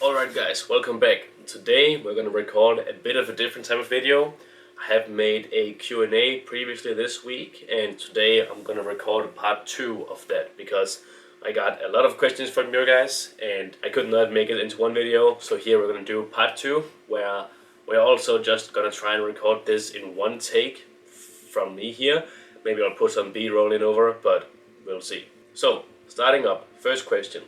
Alright guys, welcome back. Today we're going to record a bit of a different type of video. I have made a Q&A previously this week, and today I'm going to record part 2 of that because I got a lot of questions from you guys and I could not make it into one video. So here we're going to do part 2 where we're also just going to try and record this in one take from me here. Maybe I'll put some B-roll in over, but we'll see. So starting up, first question.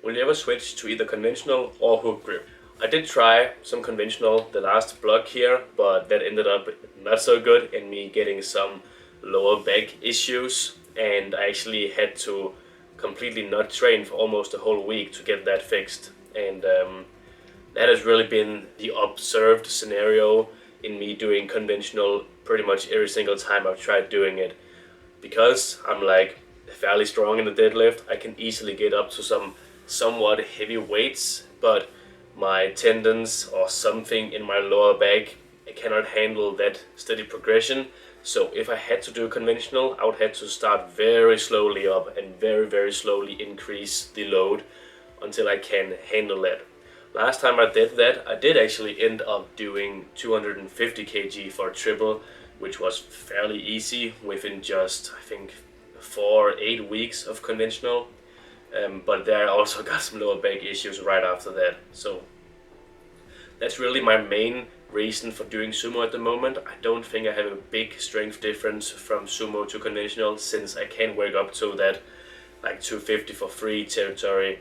Will you ever switch to either conventional or hook grip? I did try some conventional the last block here, but that ended up not so good and me getting some lower back issues, and I actually had to completely not train for almost a whole week to get that fixed. And that has really been the observed scenario in me doing conventional pretty much every single time I've tried doing it. Because I'm like fairly strong in the deadlift, I can easily get up to some somewhat heavy weights, but my tendons or something in my lower back, I cannot handle that steady progression. So if I had to do conventional, I would have to start very slowly up and very slowly increase the load until I can handle that. Last time I did that, I did actually end up doing 250 kg for a triple, which was fairly easy within just, I think, 4 or 8 weeks of conventional. But there I also got some lower back issues right after that. So that's really my main reason for doing sumo at the moment. I don't think I have a big strength difference from sumo to conventional, since I can work up to that like 250 for free territory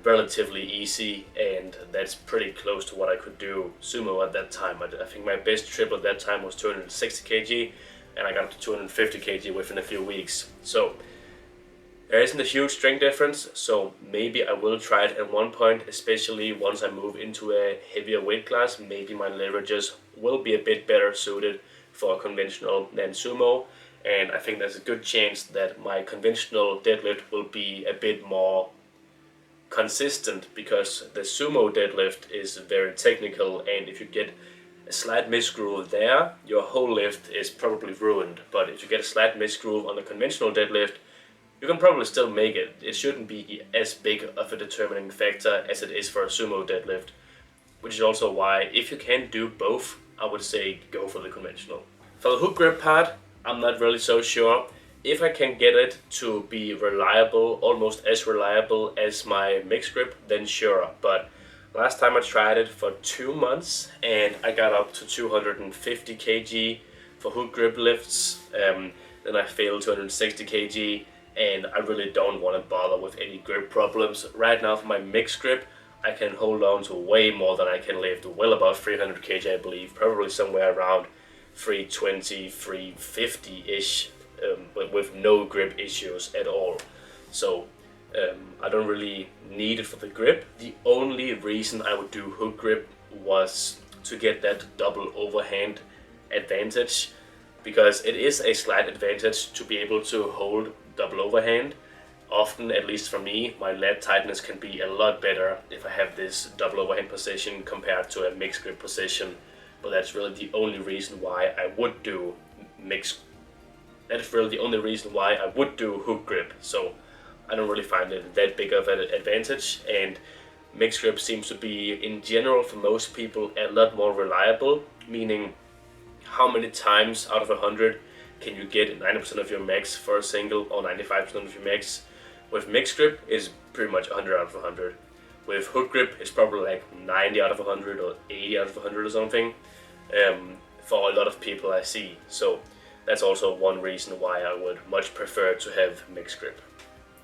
relatively easy, and that's pretty close to what I could do sumo at that time. I think my best triple at that time was 260 kg and I got up to 250 kg within a few weeks. So there isn't a huge strength difference, so maybe I will try it at one point, especially once I move into a heavier weight class. Maybe my leverages will be a bit better suited for conventional than sumo, and I think there's a good chance that my conventional deadlift will be a bit more consistent, because the sumo deadlift is very technical, and if you get a slight misgroove there, your whole lift is probably ruined. But if you get a slight misgroove on the conventional deadlift, you can probably still make it. It shouldn't be as big of a determining factor as it is for a sumo deadlift, which is also why, if you can do both, I would say go for the conventional. For the hook grip part, I'm not really so sure. If I can get it to be reliable, almost as reliable as my mixed grip, then sure. But last time I tried it for 2 months and I got up to 250 kg for hook grip lifts. Then I failed 260 kg. And I really don't want to bother with any grip problems. Right now for my mixed grip, I can hold on to way more than I can lift, well above 300 kg I believe, probably somewhere around 320, 350-ish, with no grip issues at all. So I don't really need it for the grip. The only reason I would do hook grip was to get that double overhand advantage, because it is a slight advantage to be able to hold double overhand. Often, at least for me, my lat tightness can be a lot better if I have this double overhand position compared to a mixed grip position. But that's really the only reason why I would do hook grip. So I don't really find it that big of an advantage, and mixed grip seems to be, in general, for most people, a lot more reliable, meaning how many times out of 100 can you get 90% of your max for a single, or 95% of your max? With mixed grip is pretty much 100 out of 100. With hook grip it's probably like 90 out of 100 or 80 out of 100 or something, for a lot of people I see. So that's also one reason why I would much prefer to have mixed grip.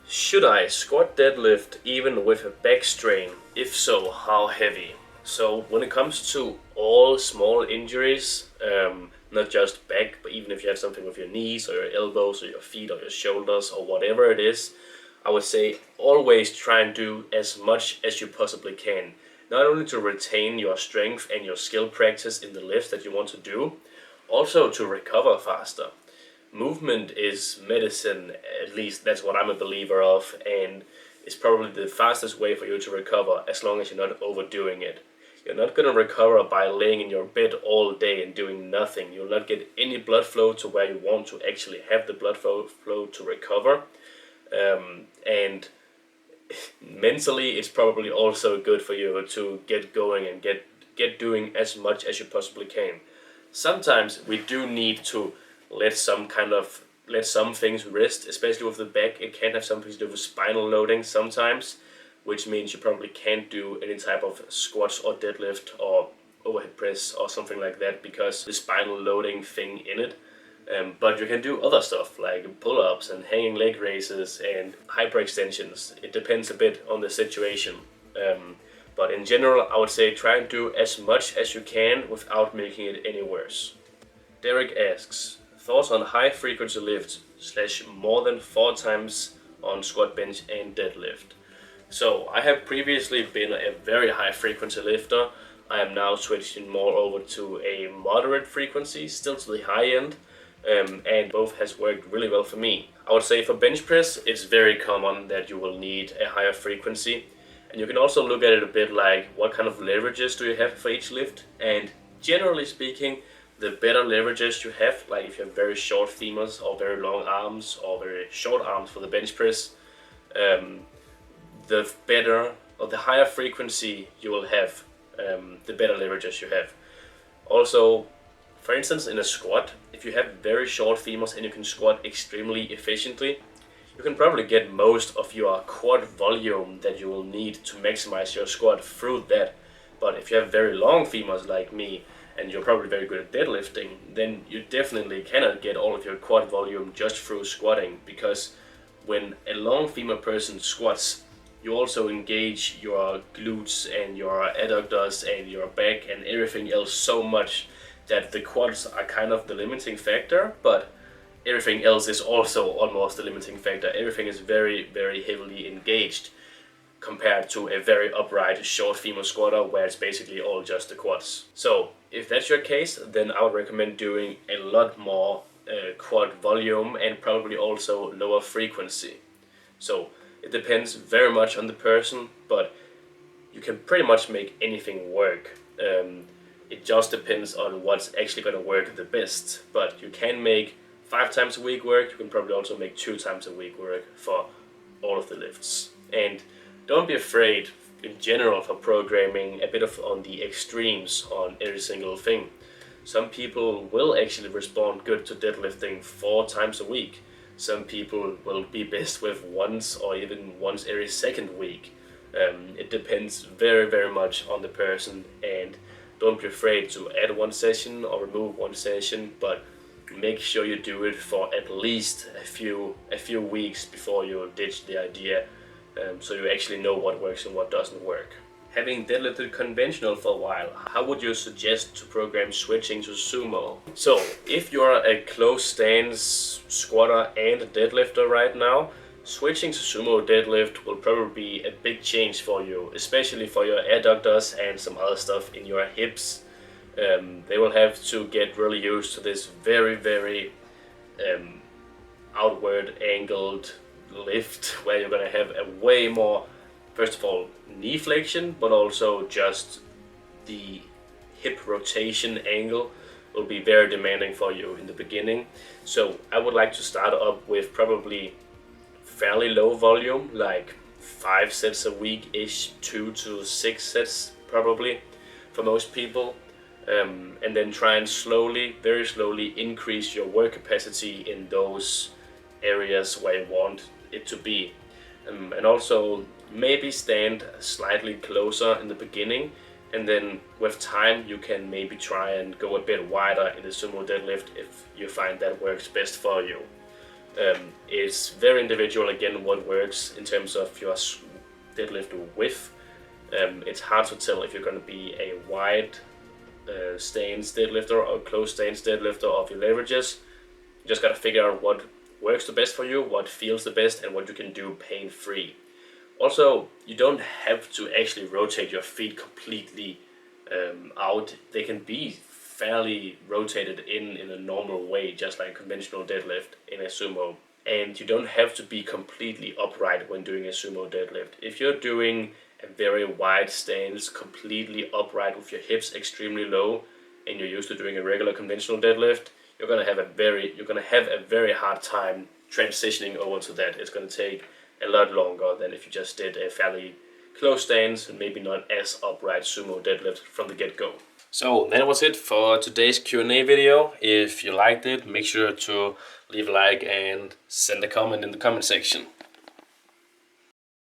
Should I squat deadlift even with a back strain? If so, how heavy? So when it comes to all small injuries, not just back, but even if you have something with your knees or your elbows or your feet or your shoulders or whatever it is, I would say always try and do as much as you possibly can. Not only to retain your strength and your skill practice in the lifts that you want to do, also to recover faster. Movement is medicine, at least that's what I'm a believer of, and it's probably the fastest way for you to recover, as long as you're not overdoing it. You're not going to recover by laying in your bed all day and doing nothing. You'll not get any blood flow to where you want to actually have the blood flow to recover. And mentally it's probably also good for you to get going and get doing as much as you possibly can. Sometimes we do need to let some things rest, especially with the back. It can have something to do with spinal loading sometimes, which means you probably can't do any type of squats or deadlift or overhead press or something like that because the spinal loading thing in it. But you can do other stuff like pull-ups and hanging leg raises and hyperextensions. It depends a bit on the situation. But in general, I would say try and do as much as you can without making it any worse. Derek asks, thoughts on high frequency lifts / more than 4 times on squat, bench and deadlift. So I have previously been a very high frequency lifter. I am now switching more over to a moderate frequency, still to the high end, and both has worked really well for me. I would say for bench press, it's very common that you will need a higher frequency. And you can also look at it a bit like what kind of leverages do you have for each lift. And generally speaking, the better leverages you have, like if you have very short femurs or very long arms or very short arms for the bench press, the better or the higher frequency you will have, the better leverages you have. Also, for instance, in a squat, if you have very short femurs and you can squat extremely efficiently, you can probably get most of your quad volume that you will need to maximize your squat through that. But if you have very long femurs like me, and you're probably very good at deadlifting, then you definitely cannot get all of your quad volume just through squatting, because when a long femur person squats, you also engage your glutes and your adductors and your back and everything else so much that the quads are kind of the limiting factor, but everything else is also almost the limiting factor. Everything is very, very heavily engaged compared to a very upright short femur squatter where it's basically all just the quads. So if that's your case, then I would recommend doing a lot more quad volume and probably also lower frequency. So it depends very much on the person, but you can pretty much make anything work. It just depends on what's actually going to work the best. But you can make 5 times a week work. You can probably also make 2 times a week work for all of the lifts. And don't be afraid in general for programming a bit of on the extremes on every single thing. Some people will actually respond good to deadlifting 4 times a week. Some people will be best with once or even once every second week. It depends very, very much on the person, and don't be afraid to add one session or remove one session, but make sure you do it for at least a few weeks before you ditch the idea, so you actually know what works and what doesn't work. Having deadlifted conventional for a while, how would you suggest to program switching to sumo? So, if you're a close stance squatter and deadlifter right now, switching to sumo deadlift will probably be a big change for you, especially for your adductors and some other stuff in your hips. They will have to get really used to this very, very outward angled lift where you're going to have a way more, first of all, knee flexion, but also just the hip rotation angle will be very demanding for you in the beginning. So I would like to start up with probably fairly low volume, like 5 sets a week-ish, 2 to 6 sets probably for most people. And then try and slowly, very slowly increase your work capacity in those areas where you want it to be. And also maybe stand slightly closer in the beginning, and then with time you can maybe try and go a bit wider in the sumo deadlift if you find that works best for you. It's very individual again what works in terms of your deadlift width. It's hard to tell if you're going to be a wide stance deadlifter or close stance deadlifter of your leverages. You just got to figure out what works the best for you, what feels the best, and what you can do pain-free. Also, you don't have to actually rotate your feet completely out. They can be fairly rotated in a normal way, just like a conventional deadlift in a sumo. And you don't have to be completely upright when doing a sumo deadlift. If you're doing a very wide stance, completely upright with your hips extremely low, and you're used to doing a regular conventional deadlift, you're gonna have a very hard time transitioning over to that. It's gonna take a lot longer than if you just did a fairly close stance and maybe not as upright sumo deadlift from the get-go. So that was it for today's Q&A video. If you liked it, make sure to leave a like and send a comment in the comment section.